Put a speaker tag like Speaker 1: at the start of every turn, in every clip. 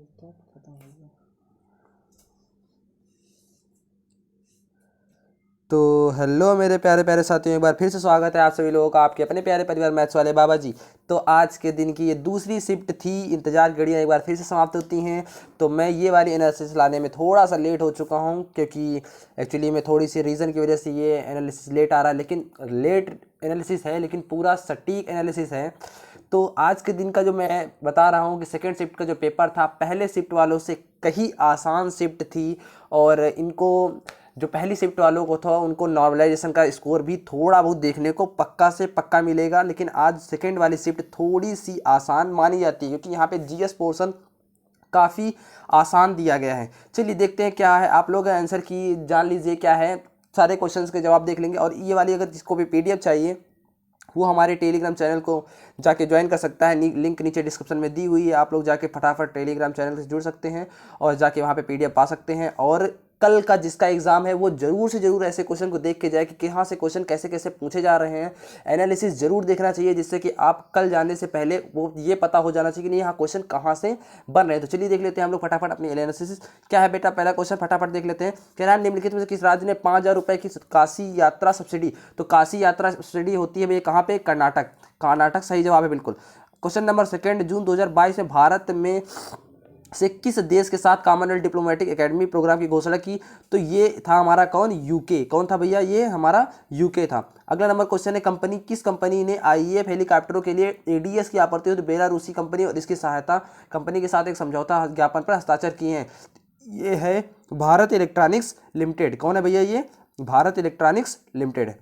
Speaker 1: खत्म हो गया। तो हेलो मेरे प्यारे प्यारे साथियों, एक बार फिर से स्वागत है आप सभी लोगों का आपके अपने प्यारे परिवार मैथ्स वाले बाबा जी। तो आज के दिन की ये दूसरी शिफ्ट थी, इंतजार घड़ियाँ एक बार फिर से समाप्त होती हैं। तो मैं ये वाली एनालिसिस लाने में थोड़ा सा लेट हो चुका हूँ, क्योंकि एक्चुअली मैं थोड़ी सी रीज़न की वजह से ये एनालिसिस लेट आ रहा है। लेकिन लेट एनालिसिस है, लेकिन पूरा सटीक एनालिसिस है। तो आज के दिन का जो मैं बता रहा हूँ कि सेकेंड शिफ्ट का जो पेपर था, पहले शिफ्ट वालों से कहीं आसान शिफ्ट थी। और इनको जो पहली शिफ्ट वालों को था उनको नॉर्मलाइजेशन का स्कोर भी थोड़ा बहुत देखने को पक्का से पक्का मिलेगा। लेकिन आज सेकेंड वाली शिफ्ट थोड़ी सी आसान मानी जाती है, क्योंकि यहाँ पे जीएस पोर्शन काफ़ी आसान दिया गया है। चलिए देखते हैं क्या है। आप लोग आंसर की जान लीजिए क्या है, सारे क्वेश्चंस के जवाब देख लेंगे। और ये वाली अगर जिसको भी पीडीएफ चाहिए वो हमारे टेलीग्राम चैनल को जाके ज्वाइन कर सकता है। लिंक नीचे डिस्क्रिप्शन में दी हुई है, आप लोग जाके फटाफट टेलीग्राम चैनल से जुड़ सकते हैं और जाके वहाँ पे पीडीएफ पा सकते हैं। और कल का जिसका एग्जाम है वो जरूर से जरूर ऐसे क्वेश्चन को देख के जाए कि कहाँ से क्वेश्चन कैसे कैसे पूछे जा रहे हैं। एनालिसिस जरूर देखना चाहिए, जिससे कि आप कल जाने से पहले वो ये पता हो जाना चाहिए कि नहीं यहाँ क्वेश्चन कहाँ से बन रहे हैं। तो चलिए देख लेते हैं हम लोग फटाफट अपनी एनालिसिस क्या है। बेटा पहला क्वेश्चन फटाफट देख लेते हैं। कह रहा है निम्नलिखित में से किस राज्य ने 5,000 रुपए की काशी यात्रा सब्सिडी। तो काशी यात्रा सब्सिडी होती है भैया कहाँ पे? कर्नाटक। कर्नाटक सही जवाब है बिल्कुल। क्वेश्चन नंबर सेकंड, जून 2022 में भारत में से किस देश के साथ कॉमनवेल्थ डिप्लोमेटिक एकेडमी प्रोग्राम की घोषणा की? तो ये था हमारा कौन? यूके। कौन था भैया? ये हमारा यूके था। अगला नंबर क्वेश्चन है, कंपनी किस कंपनी ने आईएएफ हेलीकॉप्टरों के लिए एडीएस की आपूर्ति हेतु बेलारूसी कंपनी और इसकी सहायता कंपनी के साथ एक समझौता ज्ञापन पर हस्ताक्षर किए हैं? ये है भारत इलेक्ट्रॉनिक्स लिमिटेड। कौन है भैया? ये भारत इलेक्ट्रॉनिक्स लिमिटेड है।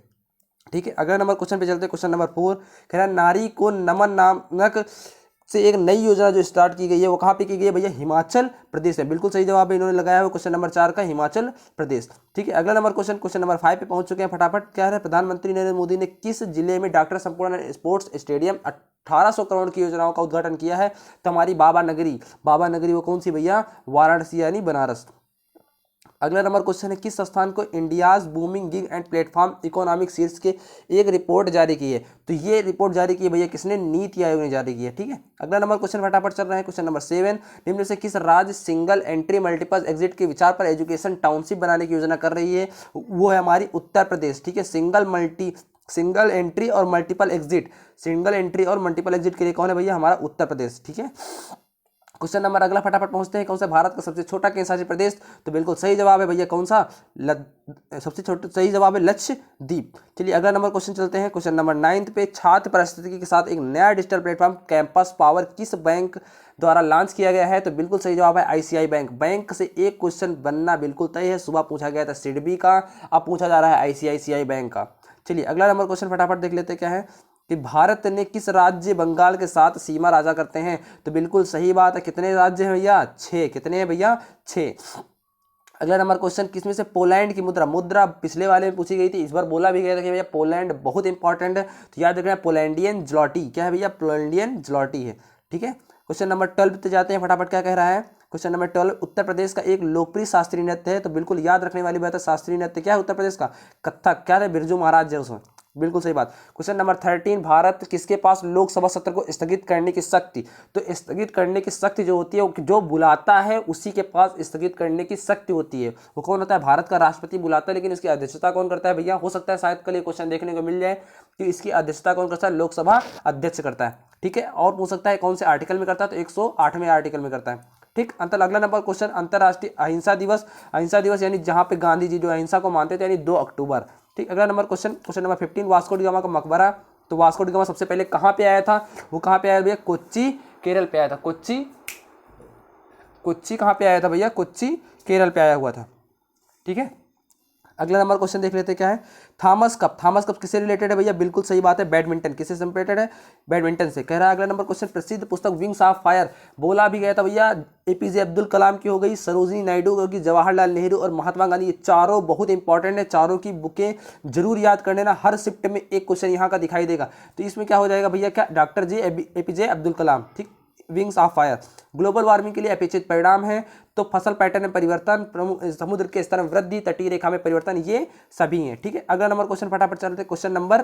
Speaker 1: ठीक है, अगला नंबर क्वेश्चन पे चलते हैं। क्वेश्चन नंबर 4 कह रहा है नारी को नमन नामक से एक नई योजना जो स्टार्ट की गई है वो कहाँ पे की गई है भैया? हिमाचल प्रदेश है। बिल्कुल सही जवाब है, इन्होंने लगाया है क्वेश्चन नंबर 4 का, हिमाचल प्रदेश। ठीक है, अगला नंबर क्वेश्चन नंबर 5 पे पहुंच चुके हैं फटाफट। क्या है? प्रधानमंत्री नरेंद्र मोदी ने किस जिले में डॉक्टर संपूर्ण स्पोर्ट्स स्टेडियम 1800 करोड़ की योजनाओं का उद्घाटन किया है? तो हमारी बाबा नगरी। बाबा नगरी वो कौन सी भैया? वाराणसी यानी बनारस। अगला नंबर क्वेश्चन है, किस संस्थान को India's booming gig and platform economic शीर्ष के एक रिपोर्ट जारी की है? तो ये रिपोर्ट जारी की है भैया किसने? नीति आयोग ने जारी की है। ठीक है, अगला नंबर क्वेश्चन फटाफट चल रहा है। क्वेश्चन नंबर 7, निम्न से किस राज्य सिंगल एंट्री मल्टीपल एग्जिट के विचार पर एजुकेशन टाउनशिप बनाने की योजना कर रही है? वो है हमारी उत्तर प्रदेश। ठीक है, सिंगल एंट्री और मल्टीपल एग्जिट, सिंगल एंट्री और मल्टीपल एग्जिट के लिए कौन है भैया? हमारा उत्तर प्रदेश। ठीक है, क्वेश्चन नंबर अगला फटाफट पहुंचते हैं। कौन सा भारत का सबसे छोटा केंद्र शासित प्रदेश? तो बिल्कुल सही जवाब है भैया कौन सा? सबसे छोटा सही जवाब है लक्षद्वीप। चलिए अगला नंबर क्वेश्चन चलते हैं। क्वेश्चन नंबर 9 पे, छात्र परिस्थिति के साथ एक नया डिजिटल प्लेटफॉर्म कैंपस पावर किस बैंक द्वारा लॉन्च किया गया है? तो बिल्कुल सही जवाब है आईसीआई बैंक। बैंक से एक क्वेश्चन बनना बिल्कुल तय है। सुबह पूछा गया था सिडबी का, अब पूछा जा रहा है आईसीआईसीआई बैंक का। चलिए अगला नंबर क्वेश्चन फटाफट देख लेते हैं क्या है कि भारत ने किस राज्य बंगाल के साथ सीमा साझा करते हैं? तो बिल्कुल सही बात है, कितने राज्य हैं भैया? 6। कितने हैं भैया? 6। अगला नंबर क्वेश्चन, किसमें से पोलैंड की मुद्रा मुद्रा पिछले वाले में पूछी गई थी, इस बार बोला भी गया था कि भैया पोलैंड बहुत इंपॉर्टेंट है, तो याद रखना पोलैंडियन ज्लॉटी। क्या है भैया? पोलैंडियन ज्लॉटी है। ठीक है, क्वेश्चन नंबर 12 पे जाते हैं फटाफट। क्या कह रहा है? क्वेश्चन नंबर 12, उत्तर प्रदेश का एक लोकप्रिय शास्त्रीय नृत्य है। तो बिल्कुल याद रखने वाली बात है, शास्त्रीय नृत्य क्या है उत्तर प्रदेश का? कथक। क्या है? बिरजू महाराज जो उसमें, बिल्कुल सही बात। क्वेश्चन नंबर 13, भारत किसके पास लोकसभा सत्र को स्थगित करने की शक्ति? तो स्थगित करने की शक्ति जो होती है वो जो बुलाता है उसी के पास स्थगित करने की शक्ति होती है। वो कौन होता है? भारत का राष्ट्रपति बुलाता है, लेकिन इसकी अध्यक्षता कौन करता है भैया? हो सकता है शायद कल ये क्वेश्चन देखने को मिल जाए कि इसकी अध्यक्षता कौन करता है? लोकसभा अध्यक्ष करता है। ठीक है, और पूछ सकता है कौन से आर्टिकल में करता है? तो 108वें आर्टिकल में करता है। ठीक, अगला नंबर क्वेश्चन, अंतर्राष्ट्रीय अहिंसा दिवस। अहिंसा दिवस यानी जहां पे गांधी जी जो अहिंसा को मानते थे, यानी 2 अक्टूबर। ठीक, अगला number question number 15, Vasco D gamma का मकबरा। तो वास्को डी गामा सबसे पहले कहाँ पे आया था? वो कहाँ पे आया भैया? कोच्चि केरल पे आया था। कोच्चि कहाँ पे आया था भैया? कोच्चि केरल पे आया हुआ था। ठीक है, अगला नंबर क्वेश्चन देख लेते हैं क्या है। Thomas cup. थॉमस कप किससे रिलेटेड है भैया? बिल्कुल सही बात है, बैडमिंटन। किससे रिलेटेड है? बैडमिंटन से। कह रहा है अगला नंबर क्वेश्चन, प्रसिद्ध पुस्तक विंग्स ऑफ फायर, बोला भी गया था भैया एपीजे अब्दुल कलाम की हो गई, सरोजिनी नायडू होगी, जवाहरलाल नेहरू और महात्मा गांधी। ये चारों बहुत इंपॉर्टेंट है, चारों की बुकें जरूर याद कर लेना। हर शिफ्ट में एक क्वेश्चन यहाँ का दिखाई देगा। तो इसमें क्या हो जाएगा भैया? क्या? डॉक्टर जी एपीजे अब्दुल कलाम। ठीक, wings of fire. Global warming के लिए अपेक्षित परिणाम है, तो फसल पैटर्न में परिवर्तन, समुद्र के स्तर में वृद्धि, तटीय रेखा में परिवर्तन, ये सभी हैं। ठीक है, अगला नंबर क्वेश्चन फटाफट चलते हैं। क्वेश्चन नंबर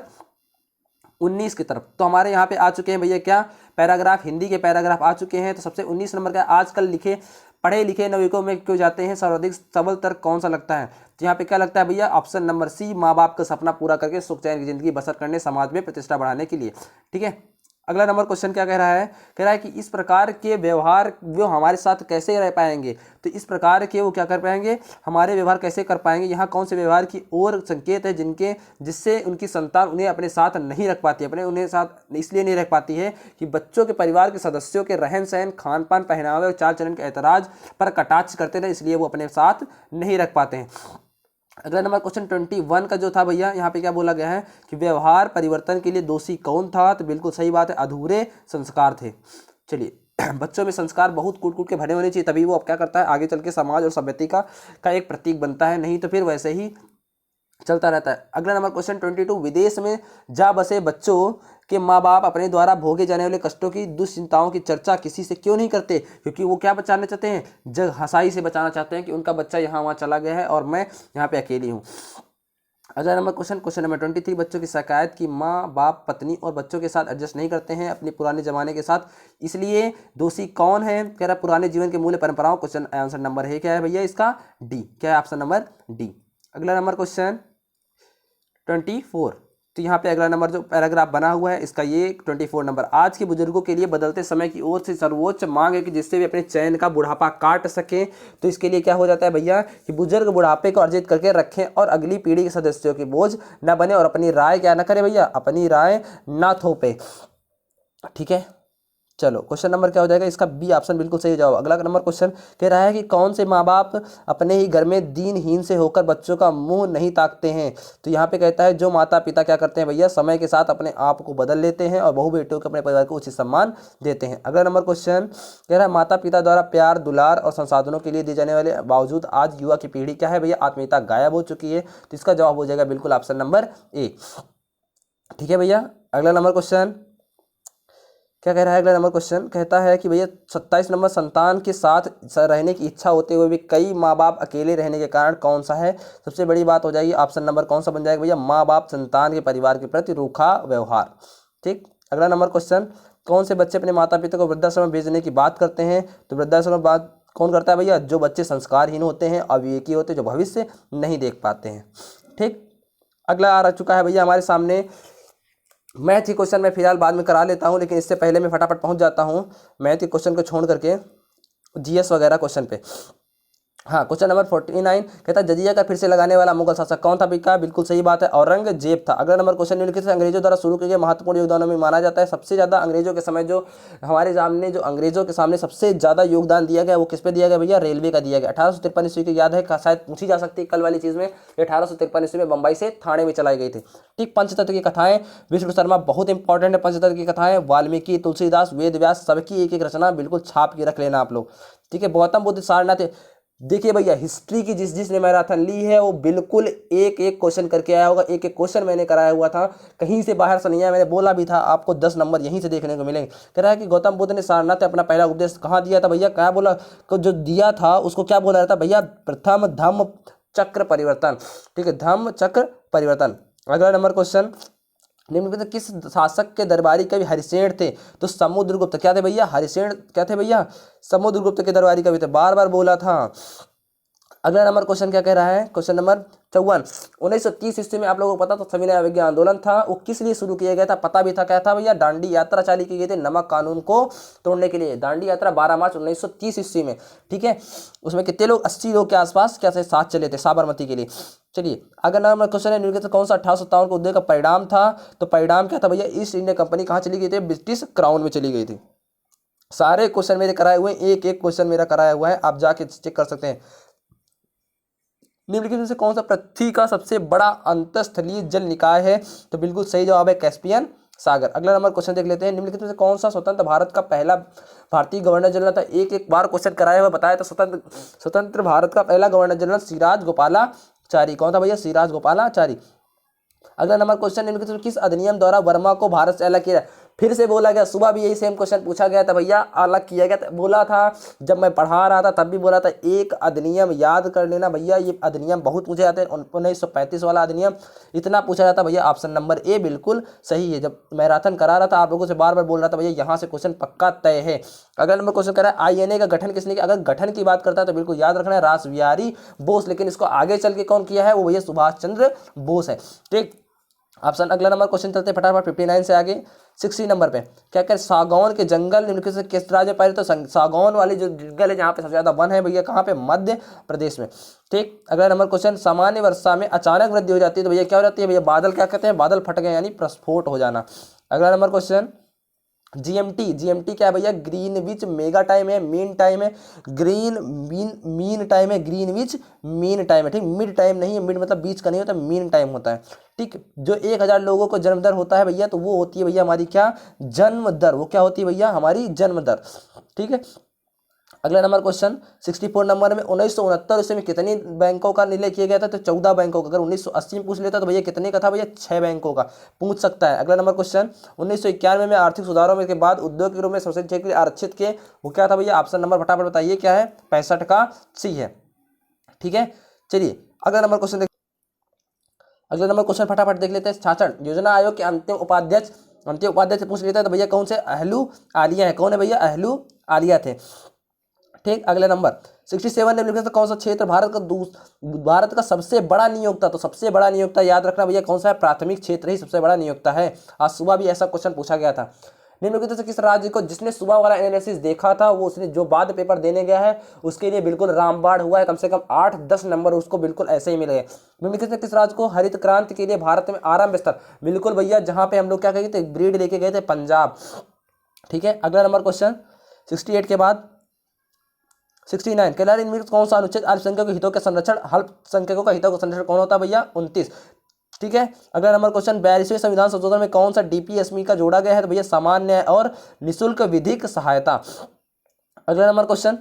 Speaker 1: 19 की तरफ। तो हमारे यहाँ पे आ चुके हैं भैया क्या, पैराग्राफ, हिंदी के पैराग्राफ आ चुके हैं। तो सबसे 19 नंबर का, आजकल लिखे पढ़े लिखे नवयुवकों में क्यों जाते हैं सर्वाधिक सबल तर्क कौन सा लगता है? तो यहाँ पे क्या लगता है भैया, ऑप्शन नंबर सी, माँ बाप का सपना पूरा करके सुख चैन की जिंदगी बसर करने, समाज में प्रतिष्ठा बढ़ाने के लिए। ठीक है, अगला नंबर क्वेश्चन क्या कह रहा है, कह रहा है कि इस प्रकार के व्यवहार वो हमारे साथ कैसे रह पाएंगे? तो इस प्रकार के वो क्या कर पाएंगे, हमारे व्यवहार कैसे कर पाएंगे? यहाँ कौन से व्यवहार की ओर संकेत है जिससे उनकी संतान उन्हें अपने साथ नहीं रख पाती, अपने उन्हें साथ इसलिए नहीं रख पाती है कि बच्चों के परिवार के सदस्यों के रहन सहन, खान पान, पहनावे और चाल चलन के ऐतराज पर कटाक्ष करते रहे, इसलिए वो अपने साथ नहीं रख पाते हैं। अगला नंबर क्वेश्चन 21 का जो था भैया, यहाँ पे क्या बोला गया है कि व्यवहार परिवर्तन के लिए दोषी कौन था? तो बिल्कुल सही बात है, अधूरे संस्कार थे। चलिए, बच्चों में संस्कार बहुत कूट कूट के भरे होने चाहिए, तभी वो अब क्या करता है, आगे चल के समाज और सभ्यता का एक प्रतीक बनता है, नहीं तो फिर वैसे ही चलता रहता है। अगला नंबर क्वेश्चन 22, विदेश में जा बसे बच्चों के माँ बाप अपने द्वारा भोगे जाने वाले कष्टों की, दुश्चिंताओं की चर्चा किसी से क्यों नहीं करते? क्योंकि वो क्या बचाना चाहते हैं, जग हंसाई से बचाना चाहते हैं कि उनका बच्चा यहाँ वहाँ चला गया है और मैं यहाँ पे अकेली हूँ। अगला नंबर क्वेश्चन नंबर 23, बच्चों की शिकायत की माँ बाप पत्नी और बच्चों के साथ एडजस्ट नहीं करते हैं अपने पुराने जमाने के साथ, इसलिए दोषी कौन है? कह रहा है पुराने जीवन के मूल्य परंपराओं। क्वेश्चन आंसर नंबर है क्या है भैया इसका, डी। क्या है ऑप्शन नंबर डी। अगला नंबर क्वेश्चन 24, तो यहाँ पे अगला नंबर जो पैराग्राफ बना हुआ है इसका ये 24 नंबर, आज के बुजुर्गों के लिए बदलते समय की ओर से सर्वोच्च मांग है कि जिससे वे अपने चैन का बुढ़ापा काट सकें। तो इसके लिए क्या हो जाता है भैया कि बुजुर्ग बुढ़ापे को अर्जित करके रखें और अगली पीढ़ी के सदस्यों की बोझ न बने और अपनी राय क्या ना करे भैया, अपनी राय ना थोपे। ठीक है, चलो क्वेश्चन नंबर क्या हो जाएगा इसका, बी ऑप्शन बिल्कुल सही जवाब। अगला नंबर क्वेश्चन कह रहा है कि कौन से माँ बाप अपने ही घर में दीनहीन से होकर बच्चों का मुंह नहीं ताकते हैं? तो यहाँ पे कहता है जो माता पिता क्या करते हैं भैया, समय के साथ अपने आप को बदल लेते हैं और बहू बेटियों को अपने परिवार को उचित सम्मान देते हैं। अगला नंबर क्वेश्चन कह रहा है माता पिता द्वारा प्यार दुलार और संसाधनों के लिए दिए जाने वाले बावजूद आज युवा की पीढ़ी क्या है भैया, आत्मीयता गायब हो चुकी है। तो इसका जवाब हो जाएगा बिल्कुल ऑप्शन नंबर ए। ठीक है भैया, अगला नंबर क्वेश्चन क्या कह रहा है, अगला नंबर क्वेश्चन कहता है कि भैया 27 नंबर, संतान के साथ रहने की इच्छा होते हुए भी कई माँ बाप अकेले रहने के कारण कौन सा है? सबसे बड़ी बात हो जाएगी ऑप्शन नंबर कौन सा बन जाएगा भैया, माँ बाप संतान के परिवार के प्रति रूखा व्यवहार। ठीक, अगला नंबर क्वेश्चन, कौन से बच्चे अपने माता पिता को वृद्धाश्रम भेजने की बात करते हैं? तो वृद्धाश्रम बात कौन करता है भैया, जो बच्चे संस्कारहीन होते हैं, अविवेकी होते हैं, जो भविष्य नहीं देख पाते हैं। ठीक, अगला आ चुका है भैया हमारे सामने मैथ के क्वेश्चन। मैं फिलहाल बाद में करा लेता हूं, लेकिन इससे पहले मैं फटाफट पहुंच जाता हूं मैथ के क्वेश्चन को छोड़ करके जीएस वगैरह क्वेश्चन पे। हाँ, क्वेश्चन नंबर 49 कहता है जजिया का फिर से लगाने वाला मुगल शासक कौन था? बिल्कुल सही बात है, औरंगजेब था। अगला नंबर क्वेश्चन निम्नलिखित से अंग्रेजों द्वारा शुरू किए गए महत्वपूर्ण योगदानों में माना जाता है। सबसे ज्यादा अंग्रेजों के समय जो हमारे सामने जो अंग्रेजों के सामने सबसे ज्यादा योगदान दिया गया वो किस पे दिया गया भैया, रेलवे का दिया गया। 1853 ईस्वी की याद है, शायद पूछी जा सकती है कल वाली चीज में। 1853 ईस्वी में बंबई से थाने में चलाई गई थी। ठीक, पंचतत्व की कथाएं, विष्णु शर्मा बहुत इंपॉर्टेंट है। पंचतत्व की कथाएं, वाल्मीकि, तुलसीदास, वेद व्यास, सबकी एक एक रचना बिल्कुल छाप के रख लेना आप लोग। ठीक है, गौतम बुद्ध, सारनाथ। देखिए भैया, हिस्ट्री की जिसने मैराथन ली है वो बिल्कुल एक एक क्वेश्चन करके आया होगा। एक एक क्वेश्चन मैंने कराया हुआ था, कहीं से बाहर से नहीं आया। मैंने बोला भी था आपको 10 नंबर यहीं से देखने को मिलेंगे। कह रहा है कि गौतम बुद्ध ने सारनाथ अपना पहला उपदेश कहाँ दिया था भैया, क्या बोला, जो दिया था उसको क्या बोला जाता भैया, प्रथम धम्म चक्र परिवर्तन। ठीक है, धम्म चक्र परिवर्तन। अगला नंबर क्वेश्चन, निम्नलिखित किस शासक के दरबारी कवि हरिसेन थे? तो समुद्रगुप्त। क्या थे भैया, हरिसेन क्या थे भैया, समुद्रगुप्त के दरबारी कवि थे, बार बार बोला था। अगला नंबर क्वेश्चन क्या कह रहा है, क्वेश्चन नंबर 54, 1930 ईस्वी में आप लोगों को पता तो सविनय अवज्ञा आंदोलन था, वो किस लिए शुरू किया गया था? पता भी था, क्या था भैया, दांडी यात्रा चाली की गई थी नमक कानून को तोड़ने के लिए। दांडी यात्रा 12 मार्च 1930 ईस्वी में। ठीक है, उसमें कितने लोग, 80 लोग के आसपास क्या से साथ चले थे साबरमती के लिए। चलिए, अगला नंबर क्वेश्चन है, निम्नलिखित कौन सा 1857 को उद्योग का परिणाम था? तो परिणाम क्या था भैया, ईस्ट इंडिया कंपनी कहाँ चली गई थी? ब्रिटिश क्राउन में चली गई थी। सारे क्वेश्चन मेरे कराए हुए हैं, एक एक क्वेश्चन मेरा कराया हुआ है, आप जाके चेक कर सकते हैं। निम्नलिखित में से कौन सा पृथ्वी का सबसे बड़ा अंतःस्थलीय जल निकाय है? तो बिल्कुल सही जवाब है कैस्पियन सागर। अगला नंबर क्वेश्चन देख लेते हैं, निम्नलिखित में से कौन सा स्वतंत्र भारत का पहला भारतीय गवर्नर जनरल था? एक एक बार क्वेश्चन कराया हुआ बताया था। स्वतंत्र भारत का पहला गवर्नर जनरल सिराज गोपालाचारी। कौन था भैया, सिराज गोपालाचारी। अगला नंबर क्वेश्चन, निम्नलिखित में किस अधिनियम द्वारा वर्मा को भारत से अलग किया? फिर से बोला गया, सुबह भी यही सेम क्वेश्चन पूछा गया था भैया, अलग किया गया था। बोला था जब मैं पढ़ा रहा था तब भी बोला था एक अधिनियम याद कर लेना भैया, ये अधिनियम बहुत पूछे जाते हैं। 1935 वाला अधिनियम इतना पूछा जाता है भैया। ऑप्शन नंबर ए बिल्कुल सही है। जब मैराथन करा रहा था आप लोगों से बार बार बोल रहा था भैया यहाँ से क्वेश्चन पक्का तय है। अगला नंबर क्वेश्चन करा INA का गठन किसने किया? अगर गठन की बात करता है तो बिल्कुल याद रखना है रास बिहारी बोस, लेकिन इसको आगे चल के कौन किया है? वो भैया सुभाष चंद्र बोस है। ठीक, ऑप्शन अगला नंबर क्वेश्चन चलते हैं फटाफट 59 से आगे 60 नंबर पे। क्या क्या सागौन के जंगल निम्नलिखित से किस राज्य में पाए? तो सागौन वाली जो जंगल है जहाँ पे सबसे ज्यादा वन है भैया, कहाँ पे? मध्य प्रदेश में। ठीक, अगला नंबर क्वेश्चन, सामान्य वर्षा में अचानक वृद्धि हो जाती है तो भैया क्या हो जाती है? भैया बादल क्या कहते हैं? बादल फट गए यानी प्रस्फोट हो जाना। अगला नंबर क्वेश्चन, GMT क्या है भैया? ग्रीनविच मेगा टाइम है, मीन टाइम है, मीन टाइम है, ग्रीनविच मीन टाइम है। ठीक, मिड टाइम नहीं है, मिड मतलब बीच का नहीं होता, मीन टाइम होता है। ठीक, जो 1000 लोगों को जन्म दर होता है भैया तो वो होती है भैया हमारी क्या? जन्म दर। वो क्या होती है भैया? हमारी जन्म दर। ठीक है, अगला नंबर क्वेश्चन 64 नंबर में 1969 में कितनी बैंकों का निलय किया गया था? तो 14 बैंकों का। अगर 1980 में पूछ लेता तो भैया कितने का था? भैया 6 बैंकों का पूछ सकता है। अगला नंबर क्वेश्चन, 1991 में आर्थिक सुधारों में के बाद उद्योग के रूप में सबसे क्षेत्र आरक्षित के वो क्या था भैया? ऑप्शन नंबर फटाफट बताइए क्या है? 65 का सी है। ठीक है, चलिए अगला नंबर क्वेश्चन फटाफट देख लेते हैं। छाछड़ योजना आयोग के अंतिम उपाध्यक्ष पूछ लेता है तो भैया कौन से? अहलू आलिया है। कौन है भैया? अहलू आलिया थे। ठीक, अगला नंबर 67 निम्नलिखित में कौन सा क्षेत्र भारत का सबसे बड़ा नियोक्ता? तो सबसे बड़ा नियोक्ता याद रखना भैया कौन सा है? प्राथमिक क्षेत्र ही सबसे बड़ा नियोक्ता है। आज सुबह भी ऐसा क्वेश्चन पूछा गया था। निम्नलिखित से किस राज्य को जिसने सुबह वाला एनालिसिस देखा था वो उसने जो बाद पेपर देने गया है उसके लिए बिल्कुल रामबाण हुआ है, कम से कम 8-10 नंबर उसको बिल्कुल ऐसे ही मिल गए। निम्नलिखित में किस राज्य को हरित क्रांति के लिए भारत में आरंभ स्थल? बिल्कुल भैया जहां पे हम लोग क्या कहे थे? ब्रीड लेके गए थे, पंजाब। ठीक है, अगला नंबर क्वेश्चन 68 के बाद 69, कैलारी निम्नलिखित कौन सा अनुच्छेद अल्पसंख्यकों के हितों के संरक्षण अल्पसंख्यकों का हितों का संरक्षण कौन होता है भैया? 29। ठीक है, अगला नंबर क्वेश्चन 42वें संविधान संशोधन में कौन सा DPSM का जोड़ा गया है? तो भैया सामान्य और निःशुल्क विधिक सहायता। अगला नंबर क्वेश्चन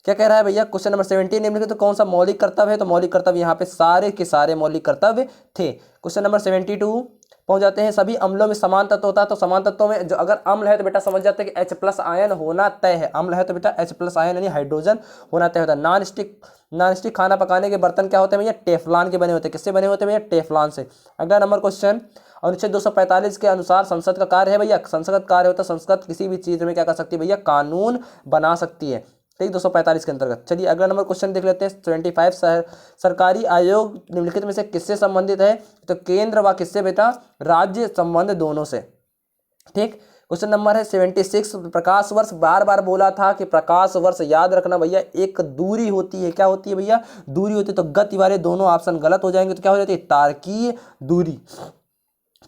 Speaker 1: क्या कह रहा है भैया? क्वेश्चन नंबर 17 निम्नलिखित तो कौन सा मौलिक कर्तव्य है? तो मौलिक कर्तव्य यहाँ पे सारे के सारे मौलिक कर्तव्य थे। क्वेश्चन नंबर 72 पहुंच जाते हैं। सभी अम्लों में समान तत्व होता है तो समान तत्वों में जो अगर अम्ल है तो बेटा समझ जाते हैं कि H+ आयन होना तय है। अम्ल है तो बेटा H+ आयन यानी हाइड्रोजन होना तय होता है। नॉन स्टिक खाना पकाने के बर्तन क्या होते हैं भैया? टेफ्लॉन के बने होते हैं। किससे बने होते हैं भैया? टेफ्लॉन से। अगला नंबर क्वेश्चन, अनुच्छेद 245 के अनुसार संसद का कार्य है भैया? संसद का कार्य होता है संसद किसी भी चीज में क्या कर सकती है भैया? कानून बना सकती है। ठीक, 245 के अंतर्गत। चलिए अगला नंबर क्वेश्चन देख लेते हैं 25। सरकारी आयोग निम्नलिखित में से किससे संबंधित है? तो केंद्र व किससे बेटा? राज्य संबंध दोनों से। ठीक, क्वेश्चन नंबर है 76। प्रकाश वर्ष बार बार बोला था कि प्रकाश वर्ष याद रखना भैया एक दूरी होती है। क्या होती है भैया? दूरी होती है। तो गति वाले दोनों ऑप्शन गलत हो जाएंगे तो क्या हो जाती है? तारकीय दूरी।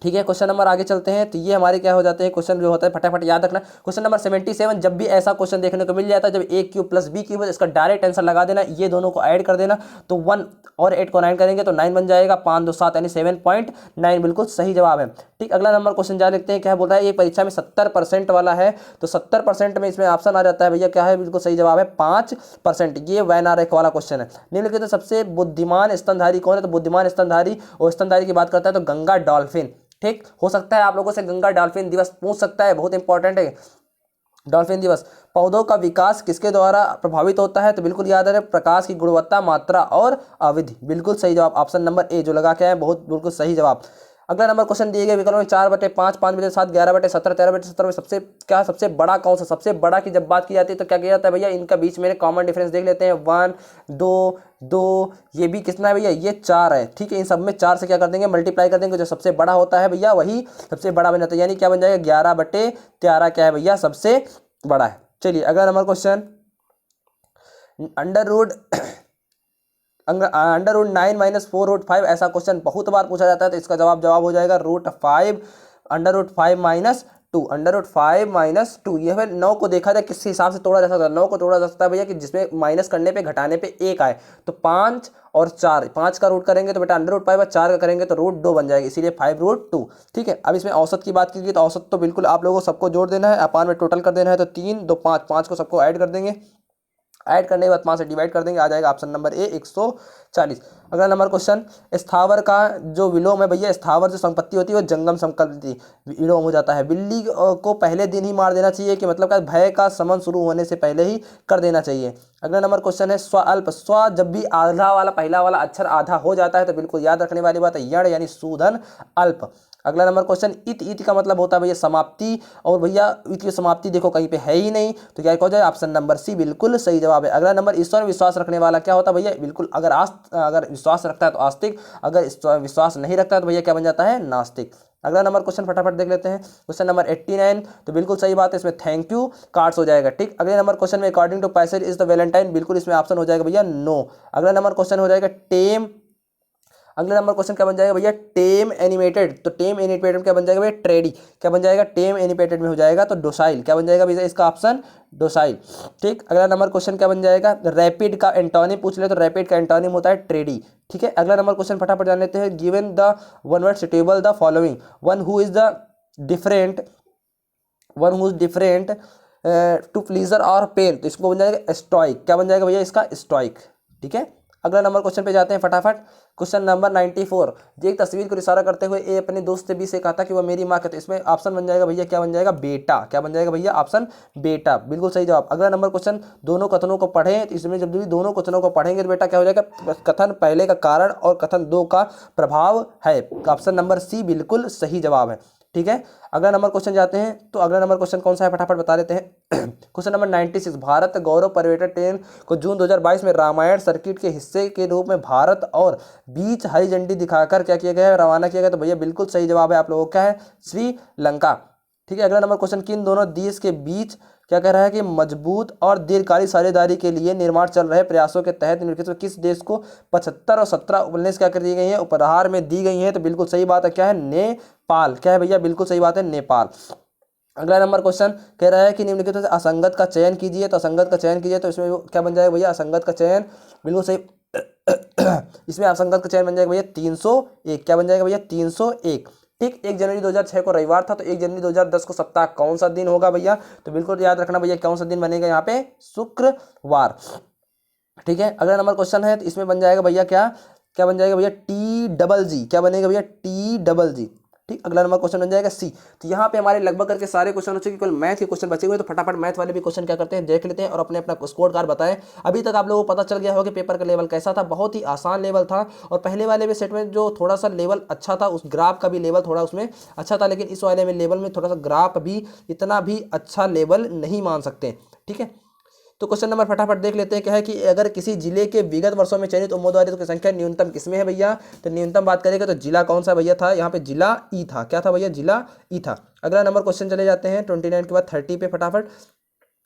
Speaker 1: ठीक है, क्वेश्चन नंबर आगे चलते हैं। तो ये हमारे क्या हो जाते हैं क्वेश्चन जो होता है फटाफट याद रखना। क्वेश्चन नंबर 77, जब भी ऐसा क्वेश्चन देखने को मिल जाता है जब A³ + B³ इसका डायरेक्ट आंसर लगा देना, ये दोनों को ऐड कर देना तो 1 और 8 को 9 करेंगे तो 9 बन जाएगा। 5 2 7 यानी 7.9 बिल्कुल सही जवाब है। ठीक, अगला नंबर क्वेश्चन जा लिखते हैं। क्या बोल रहा है? ये परीक्षा में 70% वाला है तो 70% में इसमें ऑप्शन आ जाता है भैया क्या है? बिल्कुल सही जवाब है 5%। ये वैन-आरेख वाला क्वेश्चन है। निम्नलिखित सबसे बुद्धिमान स्तनधारी कौन है? तो बुद्धिमान स्तनधारी और स्तनधारी की बात करता है तो गंगा डॉल्फिन। ठीक, हो सकता है आप लोगों से गंगा डॉल्फिन दिवस पूछ सकता है, बहुत इंपॉर्टेंट है डॉल्फिन दिवस। पौधों का विकास किसके द्वारा प्रभावित होता है? तो बिल्कुल याद है प्रकाश की गुणवत्ता, मात्रा और अवधि। बिल्कुल सही जवाब ऑप्शन नंबर ए जो लगा के आए, बहुत बिल्कुल सही जवाब। अगला नंबर क्वेश्चन दिए गए विकल्प में 4/5, 5/7, 11/17, 13/17 में सबसे क्या सबसे बड़ा कौन सा? सबसे बड़ा की जब बात की जाती है तो क्या किया जाता है भैया? इनका बीच में कॉमन डिफरेंस देख लेते हैं। 1 2 2 ये भी कितना है भैया? ये 4 है। ठीक है, इन सब में 4 से क्या कर देंगे? मल्टीप्लाई कर देंगे। जो सबसे बड़ा होता है भैया वही सबसे बड़ा बन जाता है, यानी क्या बन जाएगा? 11/13 क्या है भैया? सबसे बड़ा है। चलिए अगला नंबर क्वेश्चन, अंडर रूट 9 - 4√5 ऐसा क्वेश्चन बहुत बार पूछा जाता है तो इसका जवाब हो जाएगा √5 अंडर रूट 5 - 2 अंडर रूट 5 - 2। यह फिर 9 को देखा जाए किस हिसाब से तोड़ा जा सकता है? 9 को तोड़ा जा सकता है भैया कि जिसमें माइनस करने पे घटाने पे 1 आए। तो 5 और 4, 5 का रूट करेंगे तो बेटा अंडर रूट 5 और 4 का करेंगे तो √2 बन जाएगा, इसीलिए 5√2। ठीक है, अब इसमें औसत की बात कीजिए तो औसत तो बिल्कुल आप लोगों को सबको जोड़ देना है, अपान में टोटल कर देना है तो 3 2 5 5 को सबको ऐड कर देंगे। ऐड करने के बाद 5 से डिवाइड कर देंगे, आ जाएगा ऑप्शन नंबर ए 140। अगला नंबर क्वेश्चन, स्थावर का जो विलोम है भैया, स्थावर जो संपत्ति होती है वो जंगम संपत्ति विलोम हो जाता है। बिल्ली को पहले दिन ही मार देना चाहिए, कि मतलब का भय का समन शुरू होने से पहले ही कर देना चाहिए। अगला नंबर क्वेश्चन है स्व अल्प, स्व जब भी आधा वाला पहला वाला अक्षर आधा हो जाता है तो बिल्कुल याद रखने वाली बात है यण यानी सूधन अल्प। अगला नंबर क्वेश्चन, इत का मतलब होता है भैया समाप्ति, और भैया इत की समाप्ति देखो कहीं पे है ही नहीं, तो क्या हो जाए ऑप्शन नंबर सी बिल्कुल सही जवाब है। अगला नंबर, ईश्वर में विश्वास रखने वाला क्या होता है भैया, बिल्कुल अगर विश्वास रखता है तो आस्तिक, अगर विश्वास नहीं रखता है तो भैया क्या बन जाता है, नास्तिक। अगला नंबर क्वेश्चन फटाफट देख लेते हैं, क्वेश्चन नंबर 89, तो बिल्कुल सही बात है, इसमें थैंक यू कार्ड्स हो जाएगा, ठीक। अगले नंबर क्वेश्चन में according to passage is the Valentine, बिल्कुल इसमें ऑप्शन हो जाएगा भैया नो। अगला नंबर क्वेश्चन हो जाएगा टेम, अगला नंबर क्वेश्चन क्या बन जाएगा भैया, टेम एनिमेटेड, तो टेम एनिमेटेड में क्या बन जाएगा भैया, ट्रेडी, क्या बन जाएगा, टेम एनिमेटेड में हो जाएगा तो डोसाइल, क्या बन जाएगा भैया इसका ऑप्शन डोसाइल, ठीक। अगला नंबर क्वेश्चन क्या बन जाएगा, रैपिड का एंटोनिम पूछ ले तो रैपिड का एंटोनिम होता है ट्रेडी, ठीक है। अगला नंबर क्वेश्चन फटाफट जान लेते हैं, given the one word suitable the following, one who is different to pleasure और पेन, तो इसको बन जाएगा स्टोइक, क्या बन जाएगा भैया इसका स्टोइक, ठीक है। अगला नंबर क्वेश्चन पे जाते हैं फटाफट, क्वेश्चन नंबर 94, जी एक तस्वीर को इशारा करते हुए ए अपने दोस्त से बी से कहा था कि वह मेरी माँ कहते, इसमें ऑप्शन बन जाएगा भैया क्या बन जाएगा, बेटा, क्या बन जाएगा भैया ऑप्शन बेटा, बिल्कुल सही जवाब। अगला नंबर क्वेश्चन, दोनों कथनों को पढ़ें, तो इसमें जब भी दोनों कथनों को पढ़ेंगे तो बेटा क्या हो जाएगा, कथन पहले का कारण और कथन 2 का प्रभाव है, ऑप्शन नंबर सी बिल्कुल सही जवाब है, ठीक है। अगला नंबर क्वेश्चन जाते हैं, तो अगला नंबर क्वेश्चन कौन सा है फटाफट बता देते हैं। क्वेश्चन नंबर 96, भारत गौरव पर्यटन ट्रेन को जून 2022 में रामायण सर्किट के हिस्से के रूप में भारत और बीच हरी झंडी दिखाकर क्या किया गया है, रवाना किया गया, तो भैया बिल्कुल सही जवाब है आप लोगों का है श्रीलंका, ठीक है। अगला नंबर क्वेश्चन, किन दोनों देश के बीच क्या कह रहा है कि मजबूत और दीर्घकालिक साझेदारी के लिए निर्माण चल रहे प्रयासों के तहत निम्नलिखित में किस देश को 75 और 17 उपनिवेश क्या कर दी गई है, उपहार में दी गई है, तो बिल्कुल सही बात है क्या है, नेपाल, क्या है भैया बिल्कुल सही बात है नेपाल। अगला नंबर क्वेश्चन कह रहा है कि निम्नलिखित में असंगत का चयन कीजिए, तो असंगत का चयन कीजिए, तो इसमें क्या बन जाएगा भैया, असंगत का चयन बिल्कुल सही इसमें असंगत का चयन बन जाएगा भैया 301, क्या बन जाएगा भैया 301, ठीक। 1 जनवरी 2006 को रविवार था, तो 1 जनवरी 2010 को सप्ताह कौन सा दिन होगा भैया, तो बिल्कुल याद रखना भैया कौन सा दिन बनेगा यहाँ पे, शुक्रवार, ठीक है। अगला नंबर क्वेश्चन है, तो इसमें बन जाएगा भैया क्या क्या बन जाएगा भैया TGG, क्या बनेगा भैया TGG, ठीक। अगला नंबर क्वेश्चन बन जाएगा सी। तो यहाँ पे हमारे लगभग करके सारे क्वेश्चन हो चुके, केवल मैथ के क्वेश्चन बचे हुए, तो फटाफट मैथ वाले भी क्वेश्चन क्या करते हैं देख लेते हैं और अपने अपना स्कोर कार्ड बताएं। अभी तक आप लोगों को पता चल गया होगा कि पेपर का लेवल कैसा था, बहुत ही आसान लेवल था, और पहले वाले में सेट में जो थोड़ा सा लेवल अच्छा था, उस ग्राफ का भी लेवल थोड़ा उसमें अच्छा था, लेकिन इस वाले में लेवल में थोड़ा सा ग्राफ भी इतना भी अच्छा लेवल नहीं मान सकते, ठीक है। तो क्वेश्चन नंबर फटाफट देख लेते हैं, क्या है कि अगर किसी जिले के विगत वर्षों में चयनित उम्मीदवारों की संख्या न्यूनतम किसमें है भैया, तो न्यूनतम बात करेगा तो जिला कौन सा भैया था, यहाँ पे जिला ई था, क्या था भैया, जिला ई था। अगला नंबर क्वेश्चन चले जाते हैं 29 के बाद 30 पे फटाफट,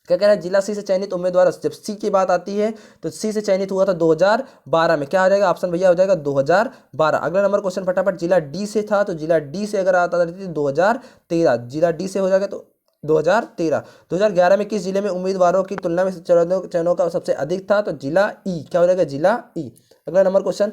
Speaker 1: क्या कह रहा है, जिला सी से चयनित उम्मीदवार, जब सी की बात आती है तो सी से चयनित हुआ था 2012 में, क्या आ जाएगा ऑप्शन भैया हो जाएगा 2012। अगला नंबर क्वेश्चन फटाफट, जिला डी से था, तो जिला डी से अगर आता था 2013, जिला डी से हो जाएगा तो 2013। 2011 में किस जिले में उम्मीदवारों की तुलना में चयनों का सबसे अधिक था, तो जिला ई, क्या हो जाएगा जिला ई। अगला नंबर क्वेश्चन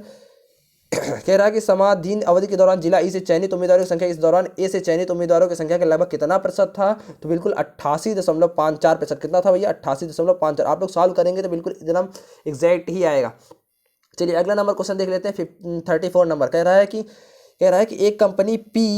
Speaker 1: कह रहा है कि समाधीन अवधि के दौरान जिला ई से चयनित उम्मीदवारों की संख्या इस दौरान ए से चयनित उम्मीदवारों की संख्या के लगभग कितना प्रतिशत था, तो बिल्कुल 88.54%, कितना था भैया 88.54। आप लोग सॉल्व करेंगे तो बिल्कुल एकदम एग्जैक्ट ही आएगा। चलिए अगला नंबर क्वेश्चन देख लेते हैं 34 नंबर, कह रहा है कि एक कंपनी पी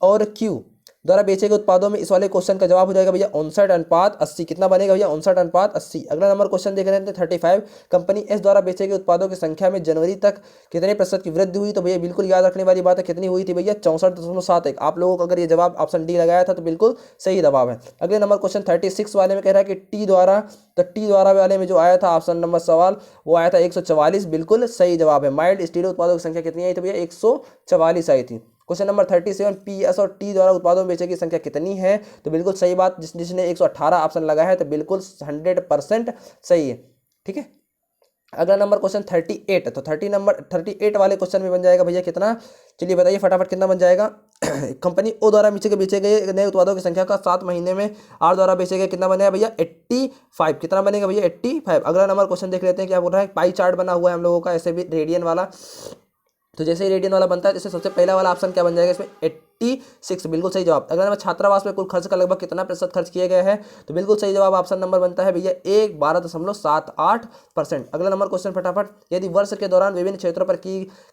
Speaker 1: और क्यू द्वारा बेचे गए उत्पादों में, इस वाले क्वेश्चन का जवाब हो जाएगा भैया 59:80, कितना बनेगा भैया 59:80। अगला नंबर क्वेश्चन देख रहे हैं 35, कंपनी एस द्वारा बेचे गए उत्पादों की संख्या में जनवरी तक कितने प्रतिशत की वृद्धि हुई, तो भैया बिल्कुल याद रखने वाली बात है, कितनी हुई थी भैया 64.71। आप लोगों को अगर ये जवाब ऑप्शन डी लगाया था तो बिल्कुल सही जवाब है। अगले नंबर क्वेश्चन 36 वाले में कह रहा है कि टी द्वारा वाले में जो आया था ऑप्शन नंबर सवाल वो आया था 144, बिल्कुल सही जवाब है। माइल्ड स्टील उत्पादों की संख्या कितनी आई थी भैया 144 आई थी। क्वेश्चन नंबर 37, पीएस और टी द्वारा उत्पादों में बेचे की संख्या कितनी है, तो बिल्कुल सही बात, जिसने 118 ऑप्शन लगाया है तो बिल्कुल 100% सही है, ठीक है। अगला नंबर क्वेश्चन 38, तो 38 वाले क्वेश्चन में बन जाएगा भैया कितना, चलिए बताइए फटाफट कितना बन जाएगा। कंपनी ओ द्वारा बेचे गए नए उत्पादों की संख्या का 7 महीने में आर द्वारा बेचे गए कितना बनेगा भैया 85, कितना बनेगा भैया 85। अगला नंबर क्वेश्चन देख लेते हैं, क्या बोल रहा है, पाई चार्ट बना हुआ है हम लोगों का ऐसे भी रेडियन वाला, तो जैसे ही रेडियन वाला बनता है जैसे सबसे पहला वाला ऑप्शन क्या बन जाएगा इसमें 86, बिल्कुल सही जवाब। अगला नंबर, छात्रावास में कुल खर्च का लगभग कितना प्रतिशत खर्च किया गया है? तो बिल्कुल सही जवाब ऑप्शन नंबर बनता है भैया 12.78%। अगला नंबर क्वेश्चन फटाफट, यदि वर्ष के दौरान विभिन्न क्षेत्रों पर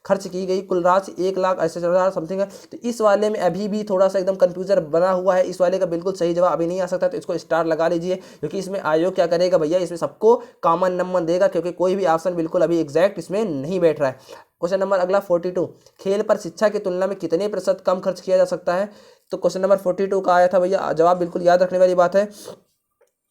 Speaker 1: खर्च की गई कुल राशि 1,68,000 समथिंग है, तो इस वाले में अभी भी थोड़ा सा एकदम कंफ्यूजन बना हुआ है। इस वाले का बिल्कुल सही जवाब अभी नहीं आ सकता, तो इसको स्टार लगा लीजिए, क्योंकि इसमें आयोग क्या करेगा भैया, इसमें सबको कॉमन नंबर देगा, क्योंकि कोई भी ऑप्शन बिल्कुल अभी एग्जैक्ट इसमें नहीं बैठ रहा है। क्वेश्चन नंबर अगला 42, खेल पर शिक्षा की तुलना में कितने प्रतिशत कम खर्च किया जा सकता है? तो क्वेश्चन नंबर 42 का आया था भैया, जवाब बिल्कुल याद रखने वाली बात है,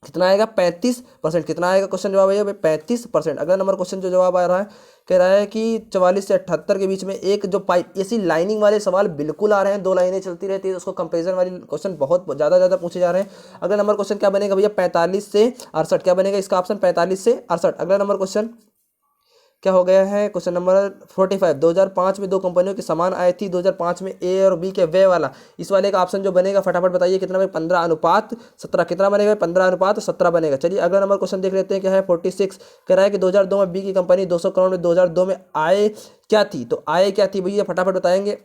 Speaker 1: कितना आएगा? 35%। कितना आएगा क्वेश्चन जवाब भैया? 35%। अगला नंबर क्वेश्चन जो जवाब आ रहा है, कह रहा है कि 44 से 78 के बीच में एक जो पाइप, ऐसी लाइनिंग वाले सवाल बिल्कुल आ रहे हैं, 2 लाइनें चलती रहती है, तो उसको कंपेरिजन वाली क्वेश्चन बहुत ज़्यादा पूछे जा रहे हैं। अगला नंबर क्वेश्चन क्या बनेगा भैया? 45 से 68। क्या बनेगा इसका ऑप्शन? 45 से 68। अगला नंबर क्वेश्चन क्या हो गया है? क्वेश्चन नंबर 45, 2005 में 2 कंपनियों की समान आय थी, 2005 में ए और बी के व्यय वाला, इस वाले का ऑप्शन जो बनेगा फटाफट बताइए कितना बनेगा? 15:17। कितना बनेगा? 15:17 बनेगा। चलिए अगला नंबर क्वेश्चन देख लेते हैं, क्या है? 46 कह रहा है कि 2002 में बी की कंपनी 200 करोड़ में 2002 में आय क्या थी? तो आय क्या थी भैया? फटाफट बताएंगे।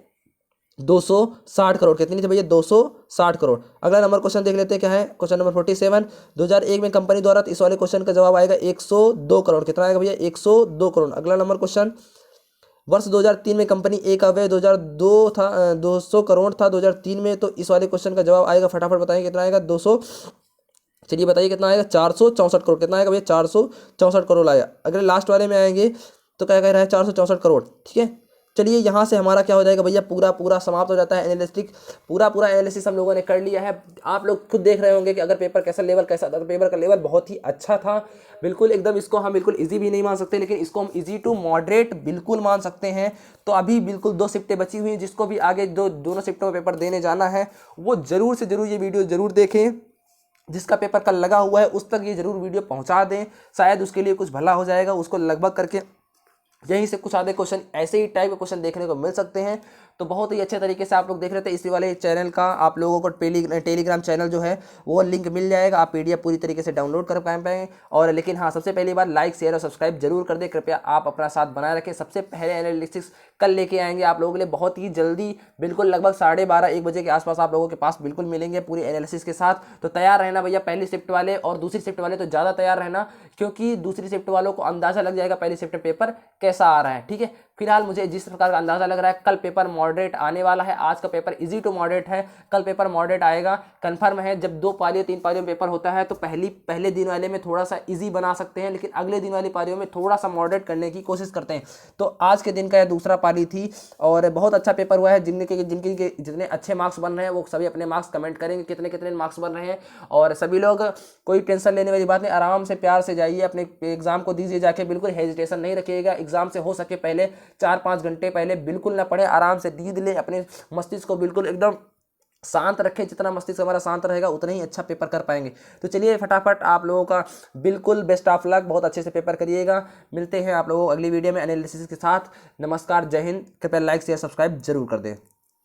Speaker 1: 260 करोड़। कितनी थी भैया? 260 करोड़। अगला नंबर क्वेश्चन देख लेते हैं, क्या है? क्वेश्चन नंबर 47, 2001 में कंपनी द्वारा, तो इस वाले क्वेश्चन का जवाब आएगा 102 करोड़। कितना आएगा भैया? 102 करोड़। अगला नंबर क्वेश्चन, वर्ष 2003 में कंपनी ए का व्यय 2002 था 200 करोड़ था 2003 में, तो इस वाले क्वेश्चन का जवाब आएगा, फटाफट बताएंगे कितना आएगा? 200, चलिए बताइए कितना आएगा? 464 करोड़। कितना आएगा भैया? 464 करोड़ आया। अगर लास्ट वाले में आएंगे तो क्या कह रहा है? 464 करोड़। ठीक है, चलिए यहाँ से हमारा क्या हो जाएगा भैया? पूरा समाप्त हो जाता है एनालिस्टिक। पूरा एनालिसिस हम लोगों ने कर लिया है। आप लोग खुद देख रहे होंगे कि अगर पेपर कैसा था, तो पेपर का लेवल बहुत ही अच्छा था, बिल्कुल एकदम। इसको हम बिल्कुल इजी भी नहीं मान सकते, लेकिन इसको हम इजी टू मॉडरेट बिल्कुल मान सकते हैं। तो अभी बिल्कुल 2 शिफ्टें बची हुई हैं, जिसको भी आगे दोनों शिफ्टों में पेपर देने जाना है, वो जरूर से जरूर ये वीडियो जरूर देखें। जिसका पेपर कल लगा हुआ है उस तक ये जरूर वीडियो पहुंचा दें, शायद उसके लिए कुछ भला हो जाएगा। उसको लगभग करके यहीं से कुछ आधे क्वेश्चन ऐसे ही टाइप के क्वेश्चन देखने को मिल सकते हैं। तो बहुत ही अच्छे तरीके से आप लोग देख रहे थे। इसी वाले चैनल का आप लोगों को टेलीग्राम चैनल जो है वो लिंक मिल जाएगा, आप पीडीएफ पूरी तरीके से डाउनलोड कर पाएंगे। और लेकिन हाँ, सबसे पहली बार लाइक शेयर और सब्सक्राइब जरूर कर दें, कृपया आप अपना साथ बनाए रखें। सबसे पहले एनालिटिक्स कल लेके आएंगे आप लोगों के लिए बहुत ही जल्दी, बिल्कुल लगभग 12:30-1 बजे के आसपास आप लोगों के पास बिल्कुल मिलेंगे पूरी एनालिसिस के साथ। तो तैयार रहना भैया, पहली शिफ्ट वाले और दूसरी शिफ्ट वाले तो ज़्यादा तैयार रहना, क्योंकि दूसरी शिफ्ट वालों को अंदाजा लग जाएगा पहली शिफ्ट पेपर कैसा आ रहा है। ठीक है, फिलहाल मुझे जिस प्रकार का अंदाजा लग रहा है, कल पेपर मॉडरेट आने वाला है। आज का पेपर इजी टू मॉडरेट है, कल पेपर मॉडरेट आएगा, कंफर्म है। जब 2 पारियों 3 पारियों में पेपर होता है तो पहले दिन वाले में थोड़ा सा इजी बना सकते हैं, लेकिन अगले दिन वाली पारियों में थोड़ा सा मॉडरेट करने की कोशिश करते हैं। तो आज के दिन का यह दूसरा पारी थी और बहुत अच्छा पेपर हुआ है। जिनके जितने अच्छे मार्क्स बन रहे हैं वो सभी अपने मार्क्स कमेंट करेंगे कितने कितने मार्क्स बन रहे हैं। और सभी लोग, कोई टेंशन लेने वाली बात नहीं, आराम से प्यार से जाइए, अपने एग्जाम को दीजिए जाके, बिल्कुल हेजिटेशन नहीं रखिएगा। एग्जाम से हो सके पहले 4-5 घंटे पहले बिल्कुल ना पढ़े, आराम से दीद ले, अपने मस्तिष्क को बिल्कुल एकदम शांत रखें। जितना मस्तिष्क हमारा शांत रहेगा उतना ही अच्छा पेपर कर पाएंगे। तो चलिए फटाफट आप लोगों का बिल्कुल बेस्ट ऑफ लक, बहुत अच्छे से पेपर करिएगा। मिलते हैं आप लोगों को अगली वीडियो में एनालिसिस के साथ। नमस्कार, जय हिंद। कृपया लाइक शेयर सब्सक्राइब जरूर कर दें।